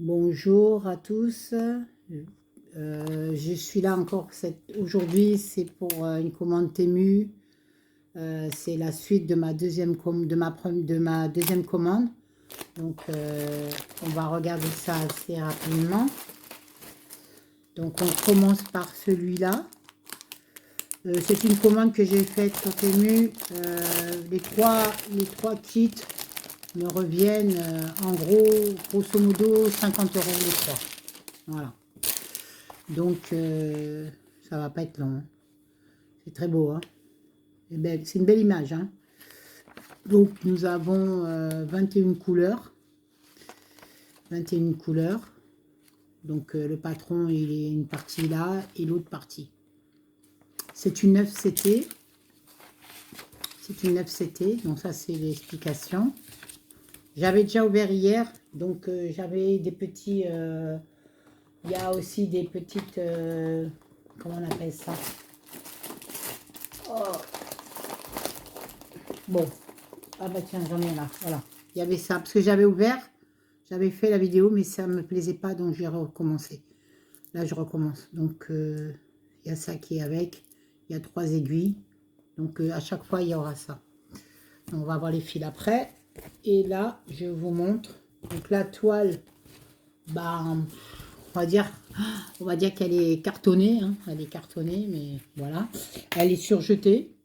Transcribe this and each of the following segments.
Bonjour à tous. Je suis là encore aujourd'hui. C'est pour une commande Temu. C'est la suite de ma deuxième commande. Donc, on va regarder ça assez rapidement. Donc, on commence par celui-là. C'est une commande que j'ai faite sur Temu. Les trois kits me reviennent en gros, grosso modo, 50 € les trois. Voilà. Donc, ça va pas être long. Hein. C'est très beau. Hein. C'est une belle image. Hein. Donc, nous avons 21 couleurs. 21 couleurs. Donc, le patron, il est une partie là et l'autre partie. C'est une 9 CT. C'est une 9 CT. Donc, ça, c'est l'explication. J'avais déjà ouvert hier. Donc, j'avais des petits... il y a aussi des petites... comment on appelle ça? Oh. Bon. Ah bah tiens, j'en ai là. Voilà. Il y avait ça. Parce que j'avais ouvert. J'avais fait la vidéo, mais ça ne me plaisait pas. Donc, j'ai recommencé. Là, je recommence. Donc, il y a ça qui est avec. Il y a 3 aiguilles. Donc, à chaque fois, il y aura ça. Donc, on va voir les fils après. Et là, je vous montre. Donc, la toile, bah, on va dire qu'elle est cartonnée. Hein. Elle est cartonnée, mais voilà. Elle est surjetée.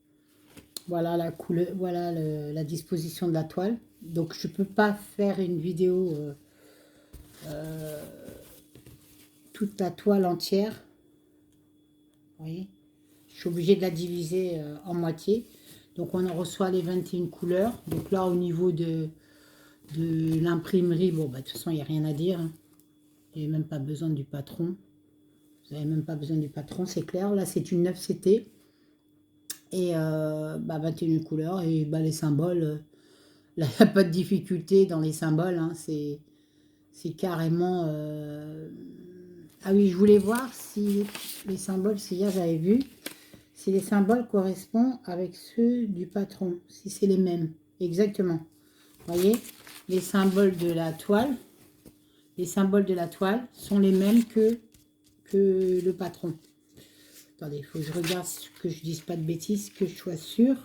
Voilà la couleur, voilà la disposition de la toile. Donc, je ne peux pas faire une vidéo toute la toile entière. Vous voyez, je suis obligée de la diviser en moitié. Donc, on en reçoit les 21 couleurs. Donc là, au niveau de l'imprimerie, bon, bah, de toute façon, il n'y a rien à dire. Hein. Il n'y a même pas besoin du patron. Vous n'avez même pas besoin du patron, c'est clair. Là, c'est une 9 CT. Et 21 couleurs. Et bah, les symboles, là, il n'y a pas de difficulté dans les symboles. Hein. C'est carrément... Ah oui, je voulais voir si les symboles, si hier j'avais vu, si les symboles correspondent avec ceux du patron. Si c'est les mêmes. Exactement. Vous voyez, les symboles de la toile. Les symboles de la toile sont les mêmes que le patron. Attendez, il faut que je regarde que je ne dise pas de bêtises, que je sois sûre.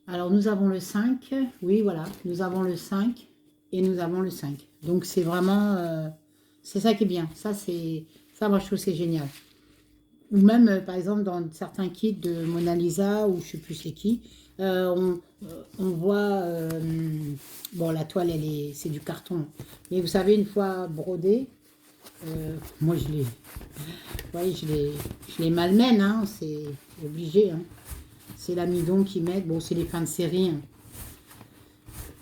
Alors, nous avons le 5. Oui, voilà. Nous avons le 5 et nous avons le 5. Donc, c'est vraiment... c'est ça qui est bien. Ça, moi, je trouve c'est génial. Ou même, par exemple, dans certains kits de Mona Lisa, ou je ne sais plus c'est qui, on voit... bon, la toile, c'est du carton. Mais vous savez, une fois brodée, moi, je les malmène, hein, c'est obligé. Hein. C'est l'amidon qui met. Bon, c'est les fins de série. Hein.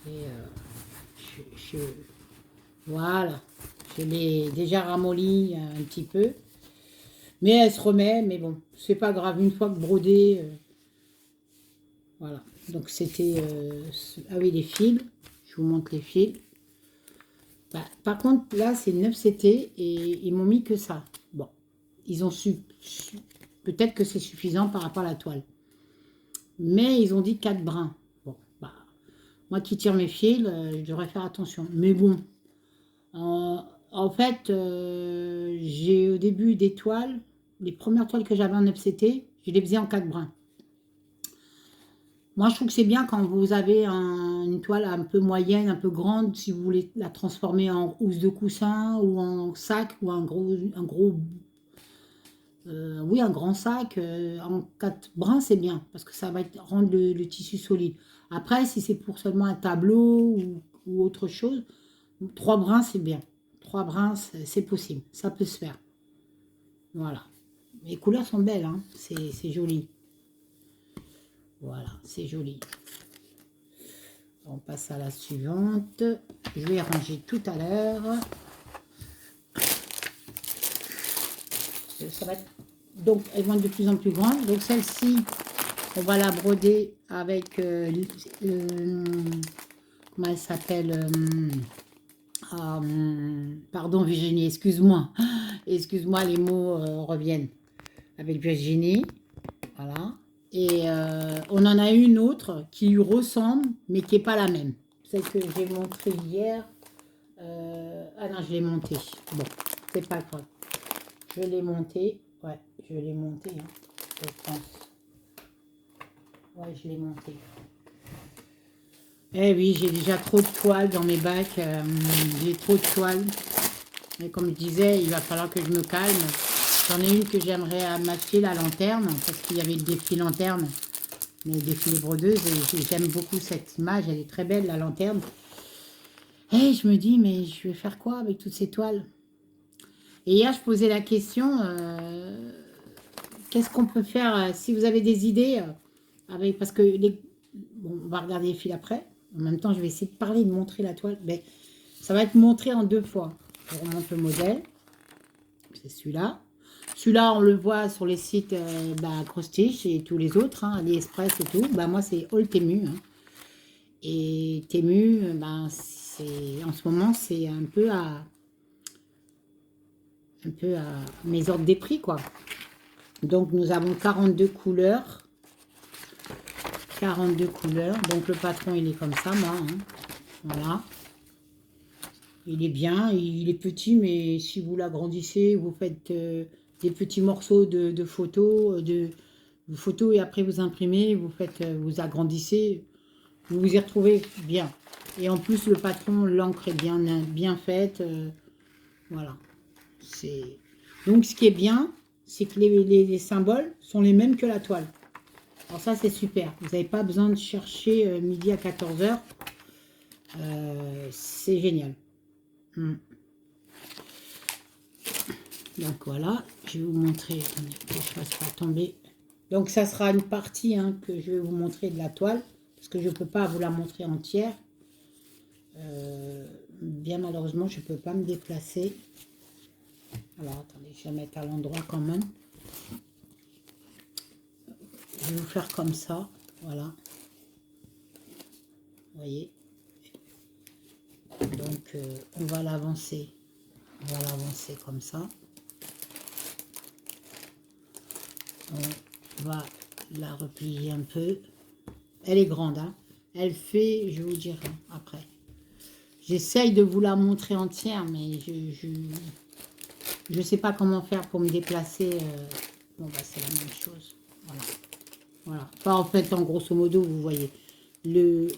Et voilà. Je l'ai déjà ramolli un petit peu. Mais elle se remet. Mais bon, c'est pas grave. Une fois que brodé. Voilà. Donc, c'était... ah oui, les fils. Je vous montre les fils. Bah, par contre, là, c'est 9 CT et ils m'ont mis que ça. Bon, ils ont peut-être que c'est suffisant par rapport à la toile. Mais ils ont dit 4 brins. Bon, bah, moi qui tire mes fils, je devrais faire attention. Mais bon, en fait, j'ai au début des toiles, les premières toiles que j'avais en 9 CT, je les faisais en 4 brins. Moi, je trouve que c'est bien quand vous avez une toile un peu moyenne, un peu grande, si vous voulez la transformer en housse de coussin ou en sac ou un gros oui, un grand sac en 4 brins, c'est bien parce que ça va rendre le tissu solide. Après, si c'est pour seulement un tableau ou autre chose, 3 brins, c'est bien. 3 brins, c'est possible. Ça peut se faire. Voilà. Les couleurs sont belles, hein. C'est joli. Voilà, c'est joli. On passe à la suivante. Je vais ranger tout à l'heure. Ça va être... Donc, elles vont être de plus en plus grandes. Donc, celle-ci, on va la broder avec... comment elle s'appelle pardon, Virginie, excuse-moi. Excuse-moi, les mots reviennent. Avec Virginie. Voilà. Et on en a une autre qui lui ressemble, mais qui n'est pas la même. Celle que j'ai montrée hier. Ah non, je l'ai monté. Bon, c'est pas grave. Je l'ai monté. Ouais, je l'ai monté, hein, je pense. Ouais, je l'ai monté. Eh oui, j'ai déjà trop de toiles dans mes bacs. J'ai trop de toiles. Et comme je disais, il va falloir que je me calme. J'en ai une que j'aimerais m'acheter, la lanterne, parce qu'il y avait le défi lanterne, le défilé brodeuse, et j'aime beaucoup cette image, elle est très belle, la lanterne. Et je me dis, mais je vais faire quoi avec toutes ces toiles? Et hier, je posais la question, qu'est-ce qu'on peut faire si vous avez des idées avec, parce que bon, on va regarder les fils après. En même temps, je vais essayer de parler, de montrer la toile. Mais ça va être montré en deux fois. Je remonte le modèle. C'est celui-là. Celui-là, on le voit sur les sites Cross-Stitch et tous les autres, hein, AliExpress et tout. Bah, moi, c'est All Temu. Hein. Et Temu, en ce moment, c'est un peu à mes ordres des prix, quoi. Donc, nous avons 42 couleurs. 42 couleurs. Donc, le patron, il est comme ça, moi. Hein. Voilà. Il est bien. Il est petit, mais si vous l'agrandissez, vous faites des petits morceaux de photos, photos et après vous imprimez, vous faites, vous agrandissez, vous vous y retrouvez bien. Et en plus, le patron, l'encre est bien faite. Voilà. Donc, ce qui est bien, c'est que les symboles sont les mêmes que la toile. Alors ça, c'est super. Vous n'avez pas besoin de chercher midi à 14 h. C'est génial. Donc voilà, je vais vous montrer. Que je ne fasse pas tomber. Donc ça sera une partie hein, que je vais vous montrer de la toile. Parce que je ne peux pas vous la montrer entière. Bien malheureusement, je ne peux pas me déplacer. Alors attendez, je vais mettre à l'endroit quand même. Je vais vous faire comme ça. Voilà. Vous voyez. Donc on va l'avancer. On va l'avancer comme ça. On va la replier un peu. Elle est grande. Hein. Elle fait, je vous dirai après. J'essaye de vous la montrer entière, mais je sais pas comment faire pour me déplacer. Bon, bah, c'est la même chose. Voilà. Voilà. Enfin, en fait, en grosso modo, vous voyez. Je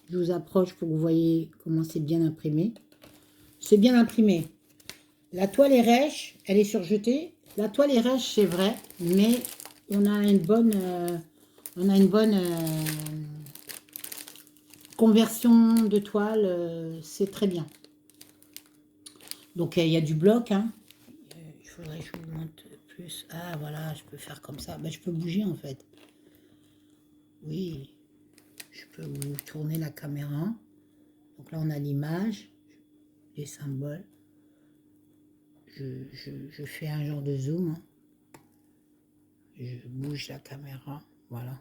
vous approche pour que vous voyez comment c'est bien imprimé. C'est bien imprimé. La toile est rêche, elle est surjetée. La toile est rêche, c'est vrai, mais on a une bonne, conversion de toile, c'est très bien. Donc il y a du bloc, hein. Il faudrait que je vous montre plus. Ah voilà, je peux faire comme ça. Ben, je peux bouger en fait. Oui, je peux vous tourner la caméra. Donc là on a l'image, les symboles. Je fais un genre de zoom. Hein. Je bouge la caméra, voilà.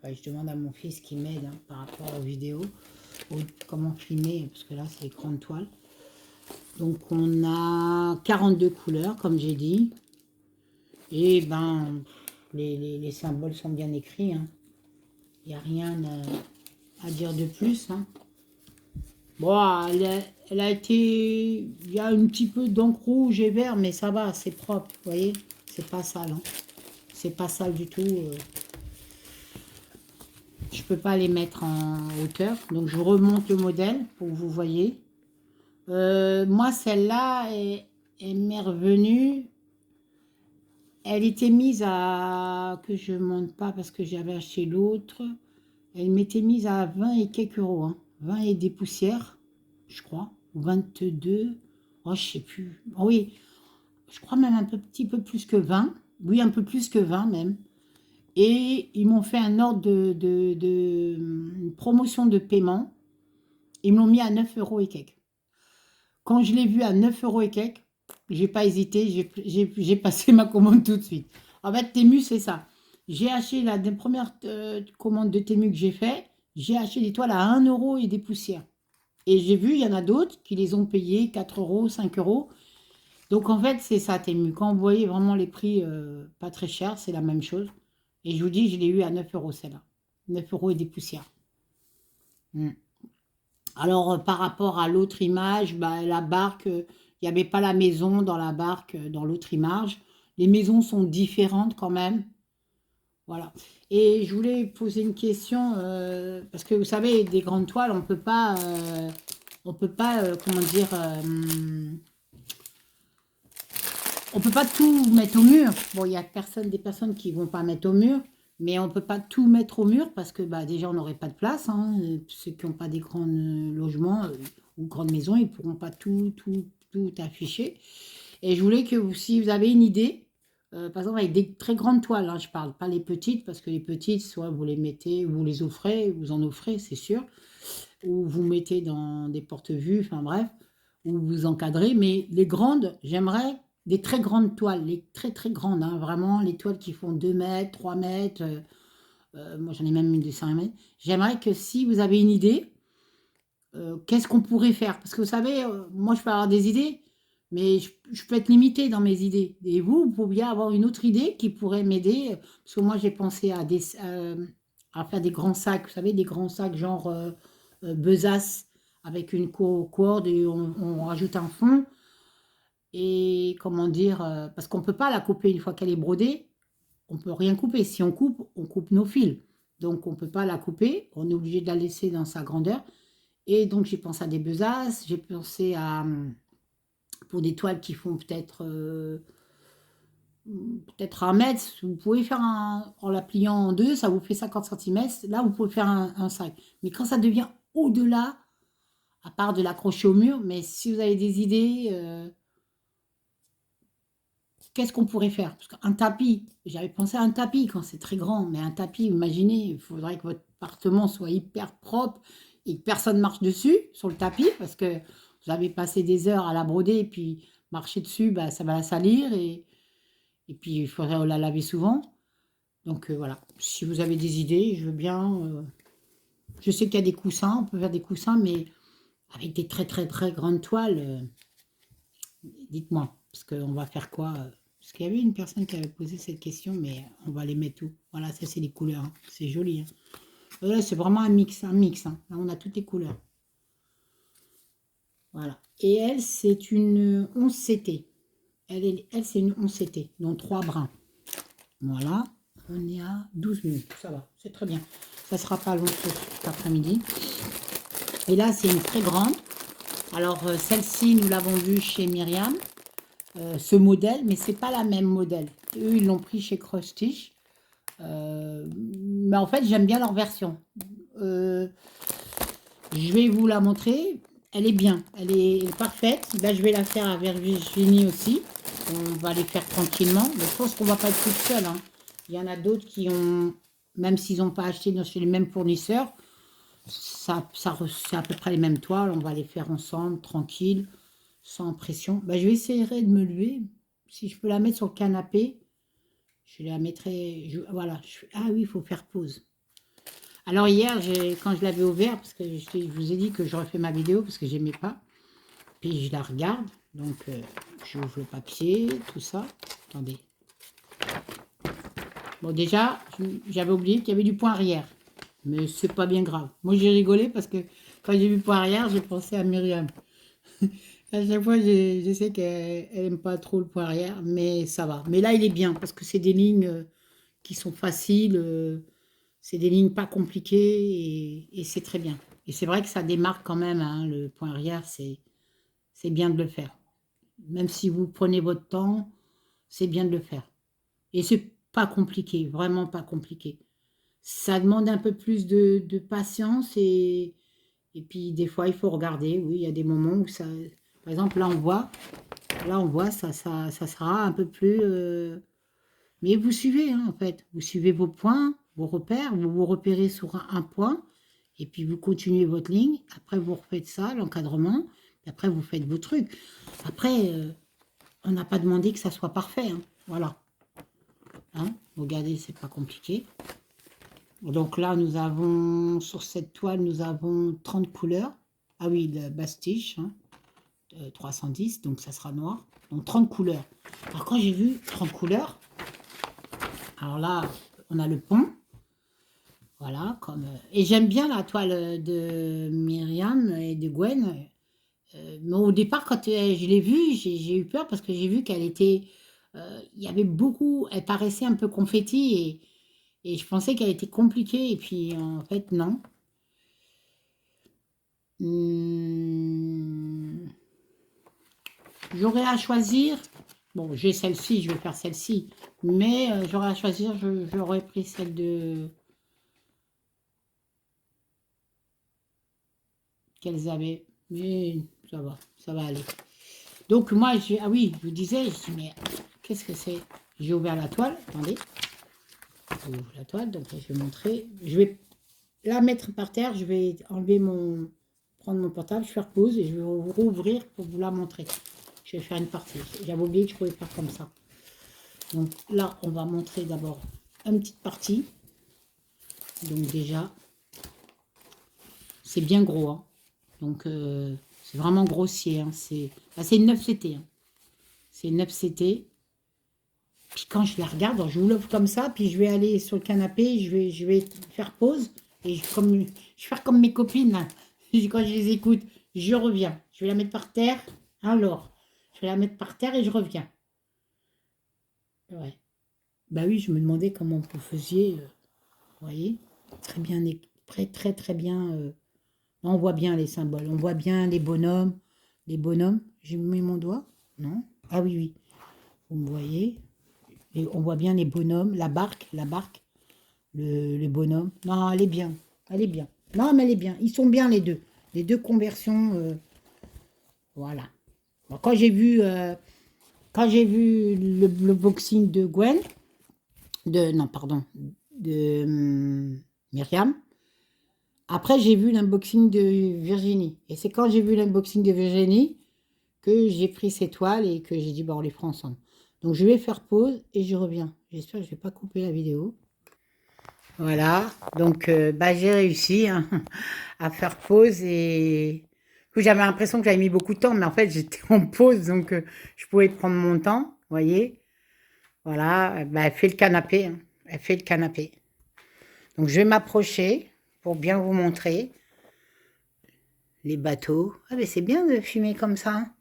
Enfin, je demande à mon fils qui m'aide hein, par rapport aux vidéos, comment filmer, parce que là c'est l'écran de toile. Donc on a 42 couleurs, comme j'ai dit. Et ben, les symboles sont bien écrits. Hein. Il n'y a rien à dire de plus. Hein. Bon, elle a été... Il y a un petit peu d'encre rouge et vert, mais ça va, c'est propre, vous voyez. C'est pas sale. Hein. C'est pas sale du tout. Je peux pas les mettre en hauteur. Donc, je remonte le modèle pour que vous voyez. Moi, celle-là m'est revenue. Elle était mise à... Que je ne monte pas parce que j'avais acheté l'autre. Elle m'était mise à 20 et quelques euros. Hein. 20 et des poussières, je crois. 22. Oh, je sais plus. Oh, oui, je crois même un petit peu plus que 20. Oui, un peu plus que 20 même. Et ils m'ont fait un ordre une promotion de paiement. Ils m'ont mis à 9 euros et quelques. Quand je l'ai vu à 9 euros et quelques, j'ai pas hésité, j'ai passé ma commande tout de suite. En fait, Temu, c'est ça. J'ai acheté la première commande de Temu que j'ai fait. J'ai acheté des toiles à 1 euro et des poussières. Et j'ai vu, il y en a d'autres qui les ont payées 4 euros, 5 euros. Donc, en fait, c'est ça, Temu. Quand vous voyez vraiment les prix pas très chers, c'est la même chose. Et je vous dis, je l'ai eu à 9 euros, celle-là. 9 euros et des poussières. Alors, par rapport à l'autre image, bah, la barque, il n'y avait pas la maison dans la barque, dans l'autre image. Les maisons sont différentes quand même. Voilà. Et je voulais poser une question, parce que vous savez, des grandes toiles, on peut pas, comment dire, on peut pas tout mettre au mur. Bon, il y a des personnes qui vont pas mettre au mur, mais on peut pas tout mettre au mur parce que bah, déjà, on n'aurait pas de place, hein. Ceux qui n'ont pas des grands logements ou grandes maisons, ils pourront pas tout afficher. Et je voulais que si vous avez une idée, par exemple avec des très grandes toiles, hein, je parle pas les petites, parce que les petites, soit vous les mettez, vous les offrez, vous en offrez, c'est sûr, ou vous mettez dans des porte-vues, enfin bref, ou vous encadrez, mais les grandes, j'aimerais des très grandes toiles, les très très grandes, hein, vraiment, les toiles qui font 2 mètres, 3 mètres, moi j'en ai même une de 5 mètres. J'aimerais que si vous avez une idée, qu'est-ce qu'on pourrait faire? Parce que vous savez, moi je peux avoir des idées, mais je peux être limitée dans mes idées. Et vous pouviez avoir une autre idée qui pourrait m'aider, parce que moi j'ai pensé à faire des grands sacs, vous savez, des grands sacs genre besace avec une corde et on rajoute un fond. Et comment dire, parce qu'on ne peut pas la couper une fois qu'elle est brodée, on ne peut rien couper. Si on coupe nos fils. Donc on ne peut pas la couper, on est obligé de la laisser dans sa grandeur. Et donc, j'ai pensé à des besaces, j'ai pensé à, pour des toiles qui font peut-être 1 mètre, vous pouvez faire en la pliant en deux, ça vous fait 50 centimètres. Là, vous pouvez faire un sac. Mais quand ça devient au-delà, à part de l'accrocher au mur, mais si vous avez des idées, qu'est-ce qu'on pourrait faire? Parce qu'un tapis, j'avais pensé à un tapis quand c'est très grand, mais un tapis, imaginez, il faudrait que votre appartement soit hyper propre et que personne marche dessus, sur le tapis, parce que vous avez passé des heures à la broder, et puis marcher dessus, bah, ça va la salir, et puis il faudrait la laver souvent. Donc voilà, si vous avez des idées, je veux bien. Je sais qu'il y a des coussins, on peut faire des coussins, mais avec des très très très grandes toiles, dites-moi, parce qu'on va faire quoi? Parce qu'il y avait une personne qui avait posé cette question, mais on va les mettre où? Voilà, ça c'est les couleurs, hein. C'est joli, hein. Là, c'est vraiment un mix, hein. Là, on a toutes les couleurs. Voilà. Et elle, c'est une 11CT. Elle c'est une 11CT, dont 3 brins. Voilà. On est à 12 minutes. Ça va, c'est très bien. Ça sera pas long cet après-midi. Et là, c'est une très grande. Alors, celle-ci, nous l'avons vue chez Myriam. Ce modèle, mais c'est pas la même modèle. Eux, ils l'ont pris chez Cross Stitch. Mais en fait, j'aime bien leur version. Je vais vous la montrer. Elle est bien, elle est parfaite. Là, je vais la faire avec Virginie aussi. On va les faire tranquillement. Mais je pense qu'on va pas être toute seule, hein. Il y en a d'autres qui ont, même s'ils n'ont pas acheté chez les mêmes fournisseurs, c'est à peu près les mêmes toiles. On va les faire ensemble, tranquille, sans pression. Bah, je vais essayer de me lever. Si je peux la mettre sur le canapé, je la mettrai. Voilà. Ah oui, il faut faire pause. Alors hier, quand je l'avais ouvert, parce que je vous ai dit que je refais ma vidéo parce que j'aimais pas, puis je la regarde, donc j'ouvre le papier, tout ça. Attendez. Bon, déjà, j'avais oublié qu'il y avait du point arrière, mais c'est pas bien grave. Moi, j'ai rigolé parce que quand j'ai vu point arrière, j'ai pensé à Myriam. À chaque fois, je sais qu'elle aime pas trop le point arrière, mais ça va. Mais là, il est bien parce que c'est des lignes qui sont faciles. C'est des lignes pas compliquées et c'est très bien. Et c'est vrai que ça démarque quand même, hein, le point arrière, c'est bien de le faire. Même si vous prenez votre temps, c'est bien de le faire. Et c'est pas compliqué, vraiment pas compliqué. Ça demande un peu plus de patience et puis des fois il faut regarder. Oui, il y a des moments où ça. Par exemple, là on voit, ça sera un peu plus. Mais vous suivez, hein, en fait. Vous suivez vos points, vos repères, vous vous repérez sur un point, et puis vous continuez votre ligne. Après, vous refaites ça, l'encadrement, et après, vous faites vos trucs. Après, on n'a pas demandé que ça soit parfait, hein. Voilà. Hein, regardez, c'est pas compliqué. Donc là, nous avons, sur cette toile, nous avons 30 couleurs. Ah oui, le Bastiche, hein, 310, donc ça sera noir. Donc 30 couleurs. Alors quand j'ai vu 30 couleurs, alors là, on a le pont. Voilà, comme, et j'aime bien la toile de Myriam et de Gwen. Mais au départ, quand je l'ai vue, j'ai eu peur parce que j'ai vu qu'elle était. Il y avait beaucoup. Elle paraissait un peu confetti et je pensais qu'elle était compliquée. Et puis, en fait, non. Hum, J'aurais à choisir. Bon, j'ai celle-ci, je vais faire celle-ci. Mais j'aurais à choisir, j'aurais pris celle de qu'elles avaient. Mais ça va aller. Donc moi, ah oui, je vous disais, je dis, mais qu'est-ce que c'est? J'ai ouvert la toile, attendez, j'ouvre la toile, donc je vais montrer. Je vais la mettre par terre, je vais enlever prendre mon portable, je vais faire pause et je vais rouvrir pour vous la montrer. Je vais faire une partie. J'avais oublié que je pouvais faire comme ça. Donc là, on va montrer d'abord une petite partie. Donc déjà, c'est bien gros, hein. Donc c'est vraiment grossier, hein. C'est une 9CT, hein. C'est une 9CT. Puis quand je la regarde, je vous l'ouvre comme ça, puis je vais aller sur le canapé, je vais faire pause, et je vais faire comme mes copines, là. Quand je les écoute, je reviens. Je vais la mettre par terre, alors, je vais la mettre par terre et je reviens. Ouais. Bah oui, je me demandais comment vous faisiez, vous voyez, très bien, très bien, on voit bien les symboles, on voit bien les bonhommes, j'ai mis mon doigt, non? Ah oui, oui, vous me voyez, et on voit bien les bonhommes, la barque, le bonhomme. Non, elle est bien. Elle est bien. Non, mais elle est bien. Ils sont bien les deux. Les deux conversions. Voilà. Bon, quand j'ai vu le boxing de Gwen, non, pardon, de Myriam, après j'ai vu l'unboxing de Virginie. Et c'est quand j'ai vu l'unboxing de Virginie que j'ai pris ces toiles et que j'ai dit, bah, on les fera ensemble. Donc je vais faire pause et je reviens. J'espère que je ne vais pas couper la vidéo. Voilà, donc bah, j'ai réussi, hein, à faire pause et j'avais l'impression que j'avais mis beaucoup de temps, mais en fait j'étais en pause, donc je pouvais prendre mon temps, vous voyez. Voilà, bah, elle fait le canapé, hein, elle fait le canapé. Donc je vais m'approcher pour bien vous montrer les bateaux. Ah mais c'est bien de filmer comme ça, hein.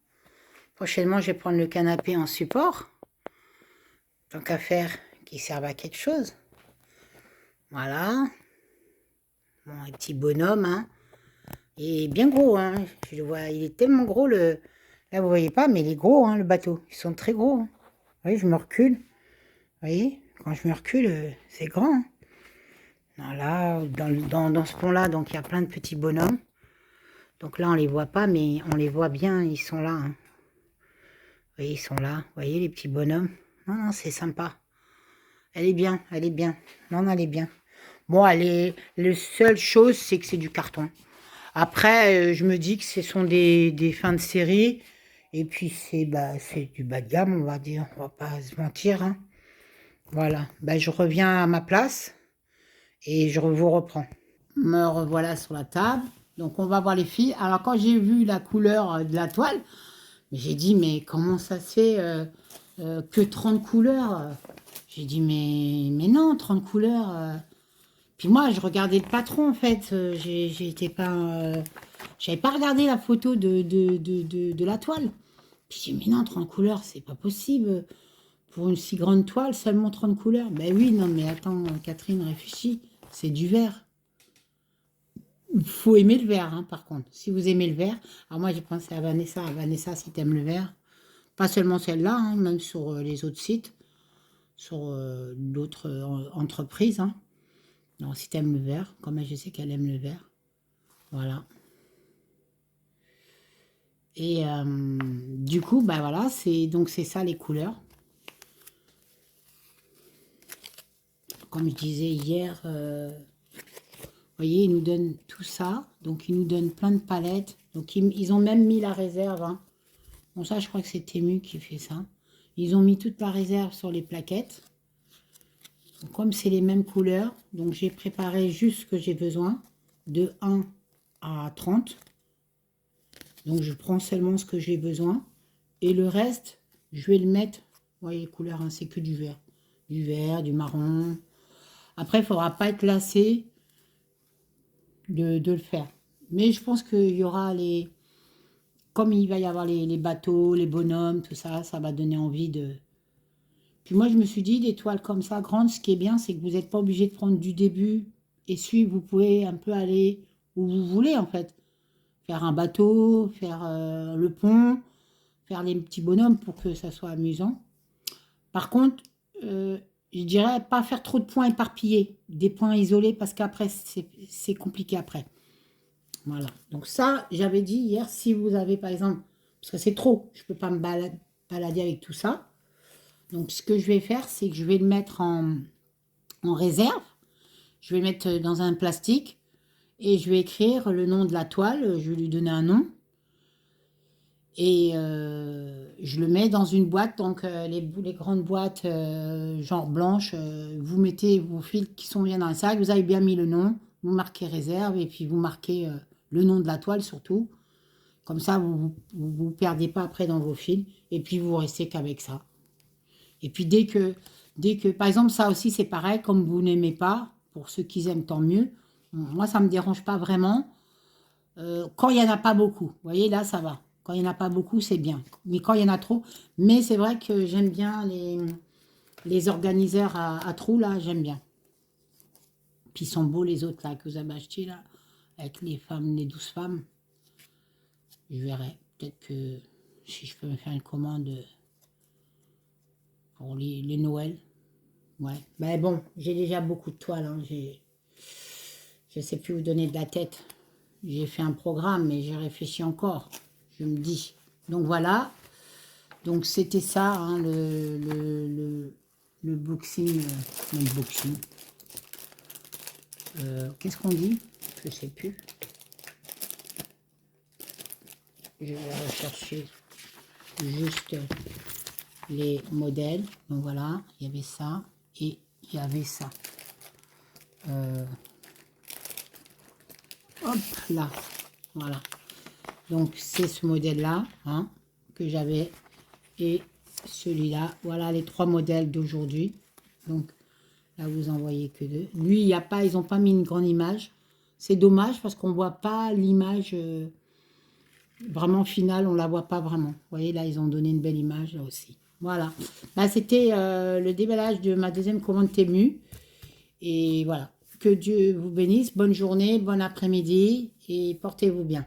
Prochainement je vais prendre le canapé en support, tant qu'à faire qui serve à quelque chose. Voilà, bon, un petit bonhomme, hein. Il est bien gros, hein. Je le vois, il est tellement gros, là vous voyez pas, mais il est gros, hein, le bateau. Ils sont très gros, hein. Vous voyez, je me recule. Vous voyez, quand je me recule, c'est grand, hein. Là, dans ce pont-là, donc il y a plein de petits bonhommes. Donc là, on les voit pas, mais on les voit bien, ils sont là, hein. Vous voyez, ils sont là. Vous voyez, les petits bonhommes. Non, non, c'est sympa. Elle est bien, elle est bien. Non, non, elle est bien. Bon, la seule chose, c'est que c'est du carton. Après, je me dis que ce sont des fins de série. Et puis, c'est du bas de gamme, on va dire. On va pas se mentir, hein. Voilà. Bah, je reviens à ma place et je vous reprends. Me revoilà sur la table. Donc, on va voir les filles. Alors, quand j'ai vu la couleur de la toile, j'ai dit, mais comment ça se fait que 30 couleurs? J'ai dit, mais non, 30 couleurs. Puis moi, je regardais le patron, en fait. J'étais pas... j'avais pas regardé la photo de la toile. Puis j'ai dit, mais non, 30 couleurs, c'est pas possible. Pour une si grande toile, seulement 30 couleurs. Ben oui, non, mais attends, Catherine, réfléchis. C'est du vert. Il faut aimer le vert, hein, par contre. Si vous aimez le vert... Alors moi, j'ai pensé à Vanessa. Vanessa, si t'aimes le vert. Pas seulement celle-là, hein, même sur les autres sites. Sur d'autres entreprises, hein. Non, si t'aimes le vert, comme je sais qu'elle aime le vert. Voilà. Et du coup, bah voilà, c'est ça les couleurs. Comme je disais hier, vous voyez, ils nous donnent tout ça. Donc, ils nous donnent plein de palettes. Donc, ils ont même mis la réserve, hein. Bon, ça, je crois que c'est Temu qui fait ça. Ils ont mis toute la réserve sur les plaquettes. Donc, comme c'est les mêmes couleurs, donc j'ai préparé juste ce que j'ai besoin, de 1 à 30. Donc, je prends seulement ce que j'ai besoin. Et le reste, je vais le mettre, vous voyez, les couleurs, hein, c'est que du vert. Du vert, du marron. Après, il ne faudra pas être lassé. de le faire. Mais je pense qu'il y aura les... Comme il va y avoir les bateaux, les bonhommes, tout ça, ça va donner envie de... Puis moi, je me suis dit, des toiles comme ça, grandes, ce qui est bien, c'est que vous n'êtes pas obligé de prendre du début et suivre. Vous pouvez un peu aller où vous voulez, en fait. Faire un bateau, faire le pont, faire les petits bonhommes pour que ça soit amusant. Par contre, je dirais pas faire trop de points éparpillés, des points isolés, parce qu'après, c'est compliqué après. Voilà. Donc ça, j'avais dit hier, si vous avez, par exemple, parce que c'est trop, je ne peux pas me balader avec tout ça. Donc, ce que je vais faire, c'est que je vais le mettre en réserve. Je vais le mettre dans un plastique et je vais écrire le nom de la toile. Je vais lui donner un nom. Et je le mets dans une boîte. Donc, les grandes boîtes, genre blanches, vous mettez vos fils qui sont bien dans le sac. Vous avez bien mis le nom. Vous marquez réserve et puis vous marquez le nom de la toile surtout. Comme ça, vous ne vous perdez pas après dans vos fils. Et puis, vous restez qu'avec ça. Et puis dès que, par exemple, ça aussi c'est pareil, comme vous n'aimez pas, pour ceux qui aiment tant mieux, moi ça ne me dérange pas vraiment, quand il n'y en a pas beaucoup, vous voyez là ça va, quand il n'y en a pas beaucoup c'est bien, mais quand il y en a trop, mais c'est vrai que j'aime bien les organiseurs à trous là, j'aime bien. Puis ils sont beaux les autres là que vous avez achetés là, avec les femmes, les 12 femmes, je verrai, peut-être que si je peux me faire une commande pour les Noël. Ouais, ben bon, j'ai déjà beaucoup de toiles. Hein. Je ne sais plus où donner de la tête. J'ai fait un programme, mais j'ai réfléchi encore. Je me dis. Donc voilà. Donc c'était ça, hein, le boxing. Le boxing. Qu'est-ce qu'on dit? Je ne sais plus. Je vais rechercher juste les modèles. Donc voilà, il y avait ça. Et il y avait ça. Hop là, voilà. Donc c'est ce modèle-là hein, que j'avais. Et celui-là, voilà les 3 modèles d'aujourd'hui. Donc là, vous en voyez que 2. Lui, il y a pas, ils n'ont pas mis une grande image. C'est dommage parce qu'on ne voit pas l'image vraiment finale, on ne la voit pas vraiment. Vous voyez, là, ils ont donné une belle image là aussi. Voilà. Bah, c'était le déballage de ma deuxième commande Temu. Et voilà. Que Dieu vous bénisse. Bonne journée, bon après-midi et portez-vous bien.